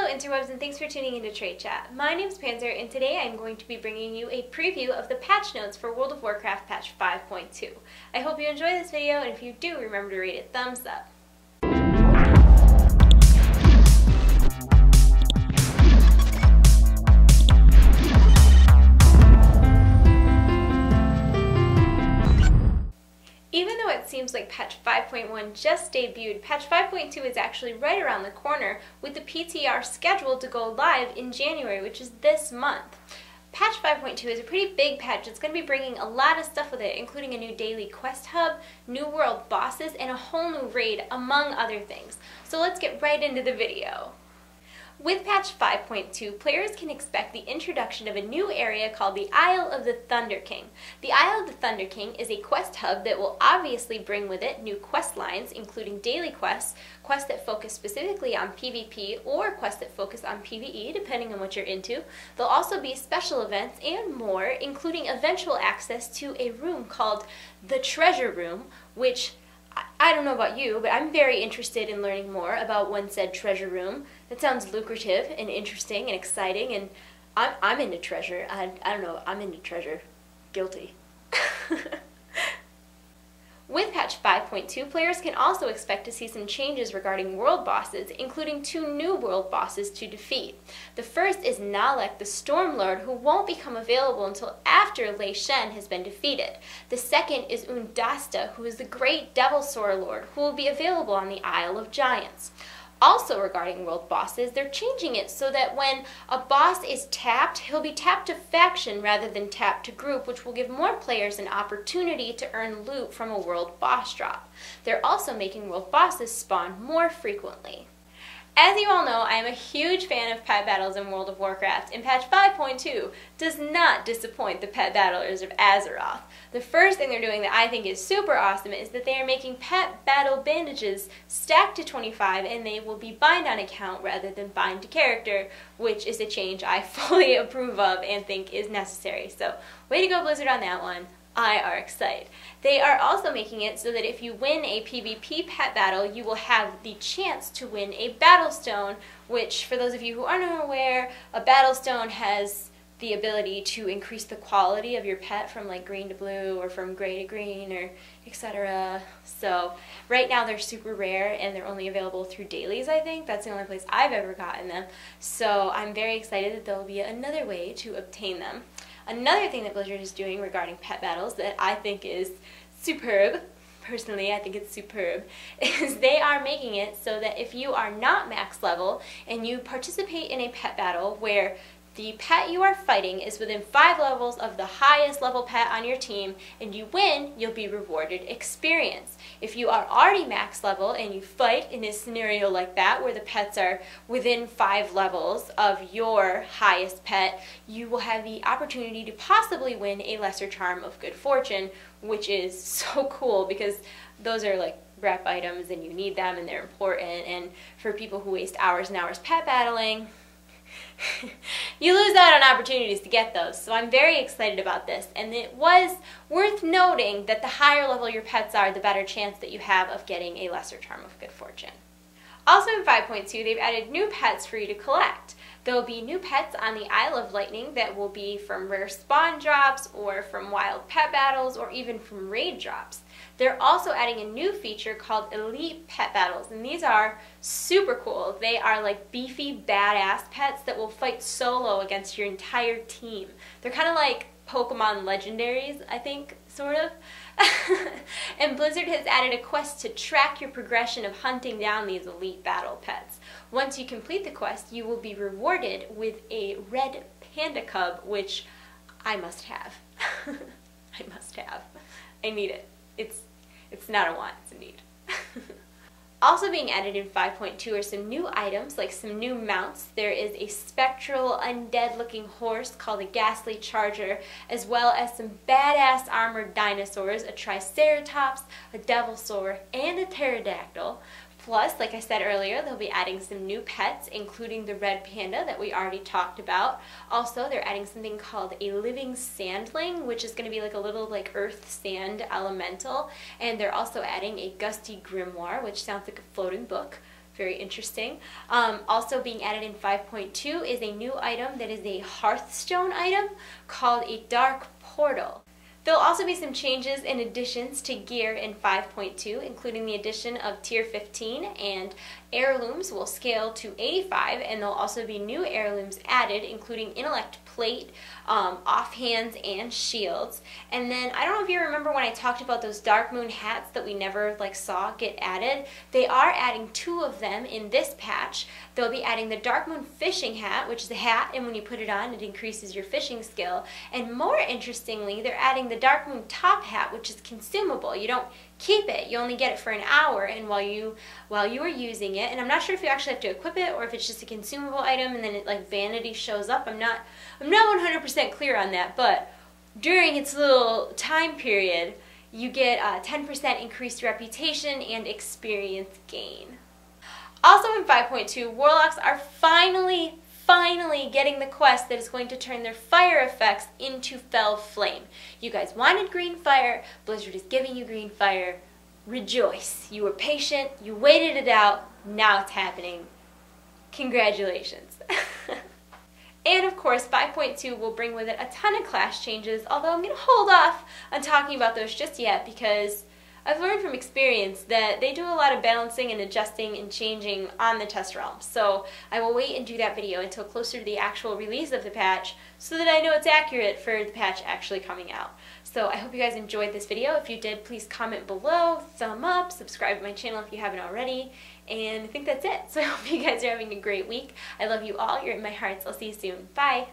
interwebs, and thanks for tuning into TradeChat. My name's Panzer, and today I'm going to be bringing you a preview of the patch notes for World of Warcraft patch 5.2. I hope you enjoy this video, and if you do, remember to rate it thumbs up. Even though it seems like patch 5.1 just debuted, patch 5.2 is actually right around the corner, with the PTR scheduled to go live in January, which is this month. Patch 5.2 is a pretty big patch. It's going to be bringing a lot of stuff with it, including a new daily quest hub, new world bosses, and a whole new raid, among other things. So let's get right into the video. With patch 5.2, players can expect the introduction of a new area called the Isle of the Thunder King. The Isle of the Thunder King is a quest hub that will obviously bring with it new quest lines, including daily quests, quests that focus specifically on PvP, or quests that focus on PvE, depending on what you're into. There'll also be special events and more, including eventual access to a room called the Treasure Room, which I don't know about you, but I'm very interested in learning more about one said treasure room. That sounds lucrative and interesting and exciting, and I'm into treasure. I don't know, I'm into treasure. Guilty. With patch 5.2, players can also expect to see some changes regarding world bosses, including 2 new world bosses to defeat. The first is Nalek the Stormlord, who won't become available until after Lei Shen has been defeated. The second is Undasta, who is the great Devil Sword Lord, who will be available on the Isle of Giants. Also regarding world bosses, they're changing it so that when a boss is tapped, he'll be tapped to faction rather than tapped to group, which will give more players an opportunity to earn loot from a world boss drop. They're also making world bosses spawn more frequently. As you all know, I am a huge fan of pet battles in World of Warcraft, and patch 5.2 does not disappoint the pet battlers of Azeroth. The first thing they're doing that I think is super awesome is that they are making pet battle bandages stacked to 25, and they will be bind on account rather than bind to character, which is a change I fully approve of and think is necessary. So, way to go Blizzard on that one. I are excited. They are also making it so that if you win a PvP pet battle, you will have the chance to win a battle stone, which, for those of you who aren't aware, a battle stone has the ability to increase the quality of your pet from like green to blue or from gray to green or etc. So right now they're super rare and they're only available through dailies, I think. That's the only place I've ever gotten them. So I'm very excited that there'll be another way to obtain them. Another thing that Blizzard is doing regarding pet battles that I think is superb, personally I think it's superb, is they are making it so that if you are not max level and you participate in a pet battle where the pet you are fighting is within 5 levels of the highest level pet on your team and you win, you'll be rewarded experience. If you are already max level and you fight in a scenario like that where the pets are within 5 levels of your highest pet, you will have the opportunity to possibly win a lesser charm of good fortune, which is so cool because those are like rep items and you need them and they're important, and for people who waste hours and hours pet battling, you lose out on opportunities to get those. So I'm very excited about this, and it was worth noting that the higher level your pets are, the better chance that you have of getting a lesser charm of good fortune. Also in 5.2, they've added new pets for you to collect. There will be new pets on the Isle of Lightning that will be from rare spawn drops or from wild pet battles or even from raid drops. They're also adding a new feature called Elite Pet Battles, and these are super cool. They are like beefy, badass pets that will fight solo against your entire team. They're kind of like Pokemon legendaries, I think, sort of. And Blizzard has added a quest to track your progression of hunting down these elite battle pets. Once you complete the quest, you will be rewarded with a red panda cub, which I must have. I must have. I need it. It's not a want, it's a need. Also being added in 5.2 are some new items, like some new mounts. There is a spectral, undead-looking horse called a Ghastly Charger, as well as some badass armored dinosaurs, a Triceratops, a Devilsaur, and a Pterodactyl. Plus, like I said earlier, they'll be adding some new pets, including the red panda that we already talked about. Also, they're adding something called a living sandling, which is going to be like a little like earth sand elemental. And they're also adding a gusty grimoire, which sounds like a floating book. Very interesting. Also being added in 5.2 is a new item that is a Hearthstone item called a Dark Portal. There'll also be some changes and additions to gear in 5.2, including the addition of Tier 15, and heirlooms will scale to 85, and there'll also be new heirlooms added, including Intellect Plate, offhands, and shields. And then, I don't know if you remember when I talked about those Dark Moon hats that we never saw get added. They are adding 2 of them in this patch. They'll be adding the Dark Moon fishing hat, which is a hat, and when you put it on, it increases your fishing skill. And more interestingly, they're adding the Dark Moon top hat, which is consumable. You don't keep it, you only get it for an hour, and while you are using it, and I'm not sure if you actually have to equip it or if it's just a consumable item and then it vanity shows up. I'm not 100% clear on that, but during its little time period, you get 10% increased reputation and experience gain. Also in 5.2, Warlocks are finally getting the quest that is going to turn their fire effects into Fell Flame. You guys wanted green fire, Blizzard is giving you green fire. Rejoice. You were patient, you waited it out, now it's happening. Congratulations. And of course, 5.2 will bring with it a ton of class changes, although I'm going to hold off on talking about those just yet because I've learned from experience that they do a lot of balancing and adjusting and changing on the test realm. So I will wait and do that video until closer to the actual release of the patch so that I know it's accurate for the patch actually coming out. So I hope you guys enjoyed this video. If you did, please comment below, thumb up, subscribe to my channel if you haven't already. And I think that's it. So I hope you guys are having a great week. I love you all. You're in my hearts. I'll see you soon. Bye.